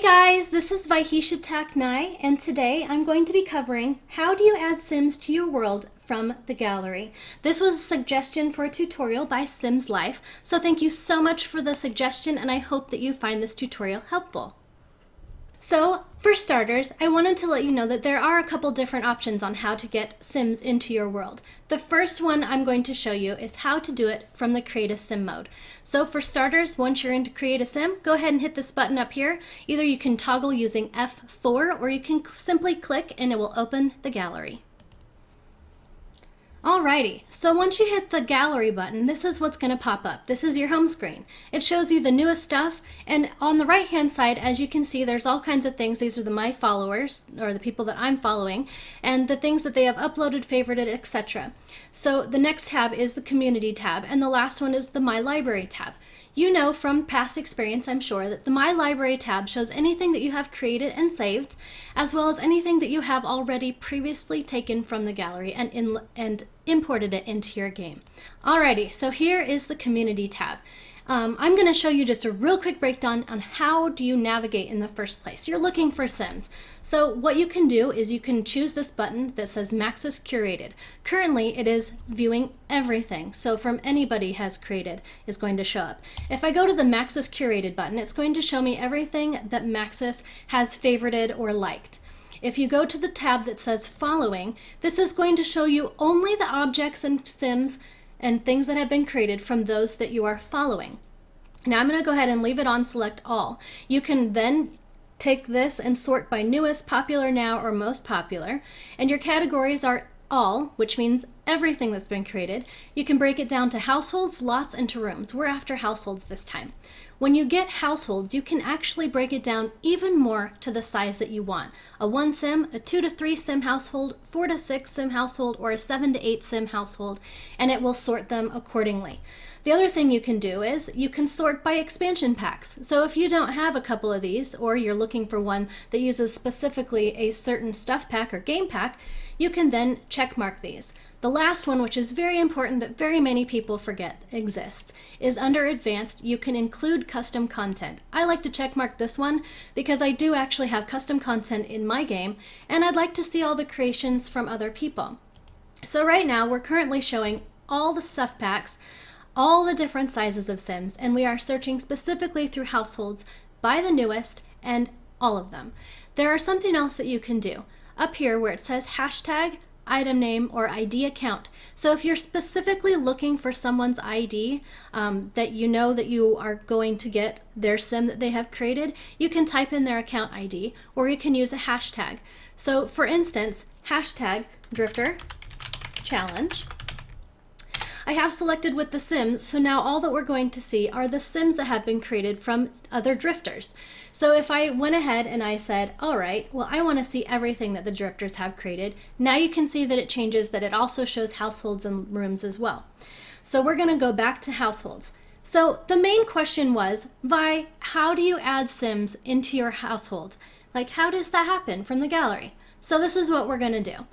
guys, this is Vahisha Taknai, and today I'm going to be covering how do you add Sims to your world from the gallery. This was a suggestion for a tutorial by Sims Life, so thank you so much for the suggestion and I hope that you find this tutorial helpful. So, for starters, I wanted to let you know that there are a couple different options on how to get Sims into your world. The first one I'm going to show you is how to do it from the Create a Sim mode. So for starters, once you're into Create a Sim, go ahead and hit this button up here. Either you can toggle using F4 or you can simply click and it will open the gallery. Alrighty, so once you hit the gallery button, this is what's going to pop up. This is your home screen. It shows you the newest stuff, and on the right hand side, as you can see, there's all kinds of things. These are my followers, or the people that I'm following, and the things that they have uploaded, favorited, etc. So the next tab is the Community tab, and the last one is the My Library tab. You know from past experience, I'm sure, that the My Library tab shows anything that you have created and saved, as well as anything that you have already previously taken from the gallery and imported it into your game. Alrighty, so here is the Community tab. I'm going to show you just a real quick breakdown on how do you navigate in the first place. You're looking for Sims. So what you can do is you can choose this button that says Maxis Curated. Currently it is viewing everything, so from anybody has created is going to show up. If I go to the Maxis Curated button, it's going to show me everything that Maxis has favorited or liked. If you go to the tab that says Following, this is going to show you only the objects and Sims and things that have been created from those that you are following. Now I'm going to go ahead and leave it on Select All. You can then take this and sort by newest, popular now, or most popular, and your categories are all, which means everything that's been created. You can break it down to households, lots, and to rooms. We're after households this time. When you get households, you can actually break it down even more to the size that you want. A 1 sim, a 2 to 3 sim household, 4 to 6 sim household, or a 7 to 8 sim household, and it will sort them accordingly. The other thing you can do is you can sort by expansion packs. So if you don't have a couple of these, or you're looking for one that uses specifically a certain stuff pack or game pack, you can then check mark these. The last one, which is very important that very many people forget exists, is under Advanced. You can include custom content. I like to check mark this one because I do actually have custom content in my game and I'd like to see all the creations from other people. So right now we're currently showing all the stuff packs, all the different sizes of Sims, and we are searching specifically through households by the newest and all of them. There are something else that you can do up here where it says hashtag, item name, or ID account. So if you're specifically looking for someone's ID that you know that you are going to get their sim that they have created, you can type in their account ID or you can use a hashtag. So for instance, hashtag Drifter Challenge. I have selected with the Sims, so now all that we're going to see are the Sims that have been created from other drifters. So if I went ahead and I said, all right, well, I want to see everything that the drifters have created, now you can see that it changes, that it also shows households and rooms as well. So we're going to go back to households. So the main question was, Vi, how do you add Sims into your household? Like, how does that happen from the gallery? So this is what we're going to do.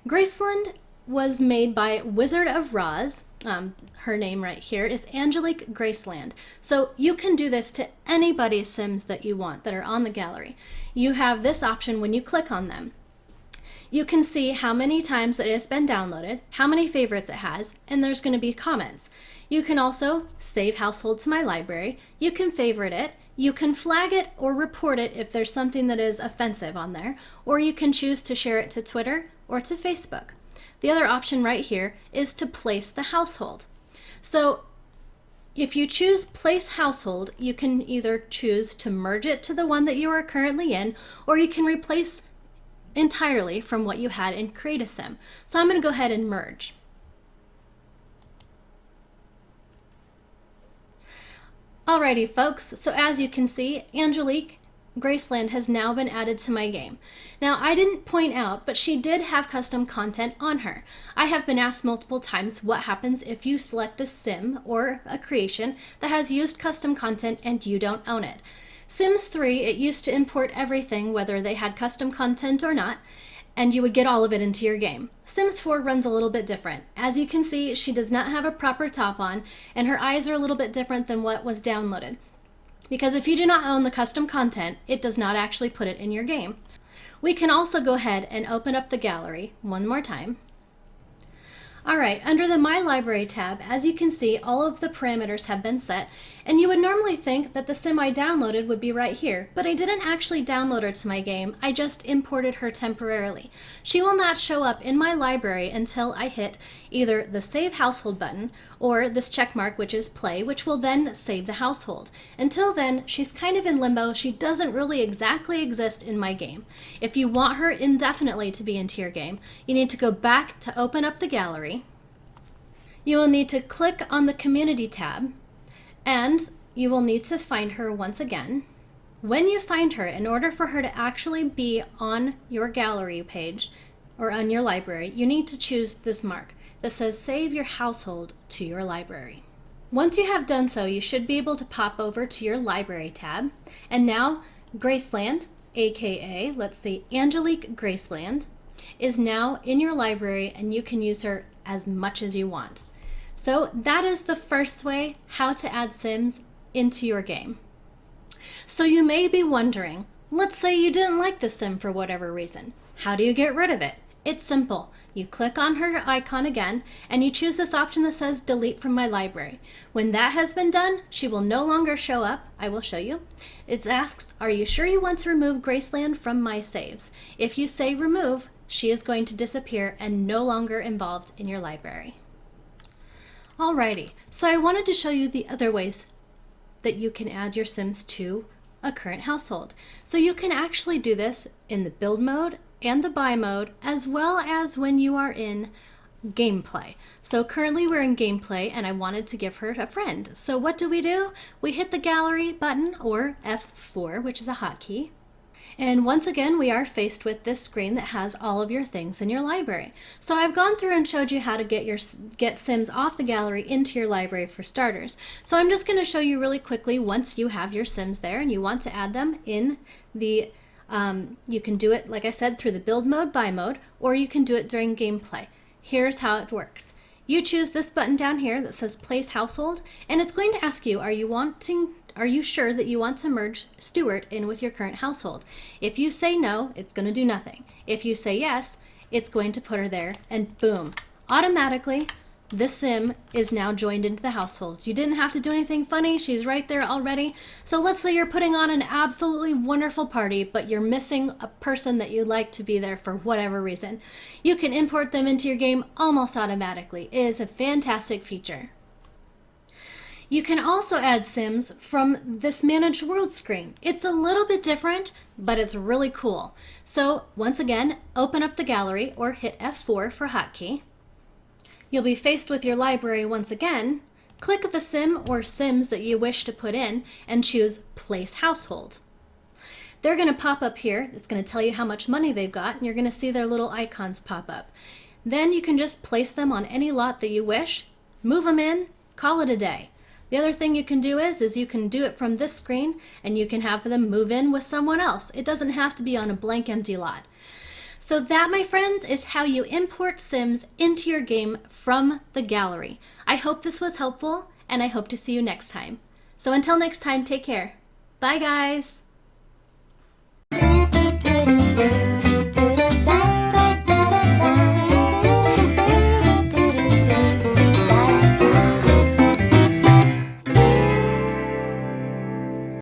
Graceland was made by Wizard of Roz. Her name right here is Angelique Graceland. So you can do this to anybody's Sims that you want that are on the gallery. You have this option when you click on them. You can see how many times it has been downloaded, how many favorites it has, and there's going to be comments. You can also save household to My Library. You can favorite it. You can flag it or report it if there's something that is offensive on there, or you can choose to share it to Twitter or to Facebook. The other option right here is to place the household. So if you choose place household, you can either choose to merge it to the one that you are currently in, or you can replace entirely from what you had in Create a Sim. So I'm going to go ahead and merge. Alrighty folks, so as you can see, Angelique Graceland has now been added to my game. Now, I didn't point out, but she did have custom content on her. I have been asked multiple times what happens if you select a sim or a creation that has used custom content and you don't own it. Sims 3, it used to import everything, whether they had custom content or not, and you would get all of it into your game. Sims 4 runs a little bit different. As you can see, she does not have a proper top on, and her eyes are a little bit different than what was downloaded. because if you do not own the custom content, it does not actually put it in your game. We can also go ahead and open up the gallery one more time. All right, under the My Library tab, as you can see, all of the parameters have been set, and you would normally think that the sim I downloaded would be right here, but I didn't actually download her to my game, I just imported her temporarily. She will not show up in my library until I hit either the Save Household button or this check mark, which is Play, which will then save the household. Until then, she's kind of in limbo. She doesn't really exactly exist in my game. If you want her indefinitely to be into your game, you need to go back to open up the gallery. You will need to click on the Community tab, and you will need to find her once again. When you find her, in order for her to actually be on your gallery page or on your library, you need to choose this mark that says Save Your Household to Your Library. Once you have done so, you should be able to pop over to your Library tab, and now Graceland, aka, let's see, Angelique Graceland, is now in your library, and you can use her as much as you want. So that is the first way how to add Sims into your game. So you may be wondering, let's say you didn't like the sim for whatever reason. How do you get rid of it? It's simple. You click on her icon again, and you choose this option that says Delete from my library. When that has been done, she will no longer show up. I will show you. It asks, are you sure you want to remove Graceland from my saves? If you say remove, she is going to disappear and no longer involved in your library. Alrighty, so I wanted to show you the other ways that you can add your Sims to a current household. So you can actually do this in the build mode and the buy mode, as well as when you are in gameplay. So currently we're in gameplay, and I wanted to give her a friend. So what do? We hit the gallery button, or F4, which is a hotkey. And once again, we are faced with this screen that has all of your things in your library. So I've gone through and showed you how to get Sims off the gallery into your library for starters. So I'm just going to show you really quickly, once you have your Sims there and you want to add them in the, you can do it, like I said, through the build mode, buy mode, or you can do it during gameplay. Here's how it works. You choose this button down here that says Place Household, and it's going to ask you, are you sure that you want to merge Stuart in with your current household? If you say no, it's going to do nothing. If you say yes, it's going to put her there, and boom, automatically the sim is now joined into the household. You didn't have to do anything funny. She's right there already. So let's say you're putting on an absolutely wonderful party, but you're missing a person that you'd like to be there for whatever reason. You can import them into your game almost automatically. It is a fantastic feature. You can also add Sims from this Managed World screen. It's a little bit different, but it's really cool. So once again, open up the gallery or hit F4 for hotkey. You'll be faced with your library once again. Click the sim or Sims that you wish to put in and choose Place Household. They're going to pop up here. It's going to tell you how much money they've got, and you're going to see their little icons pop up. Then you can just place them on any lot that you wish, move them in, call it a day. The other thing you can do is you can do it from this screen, and you can have them move in with someone else. It doesn't have to be on a blank empty lot. So that, my friends, is how you import Sims into your game from the gallery. I hope this was helpful, and I hope to see you next time. So until next time, take care. Bye, guys.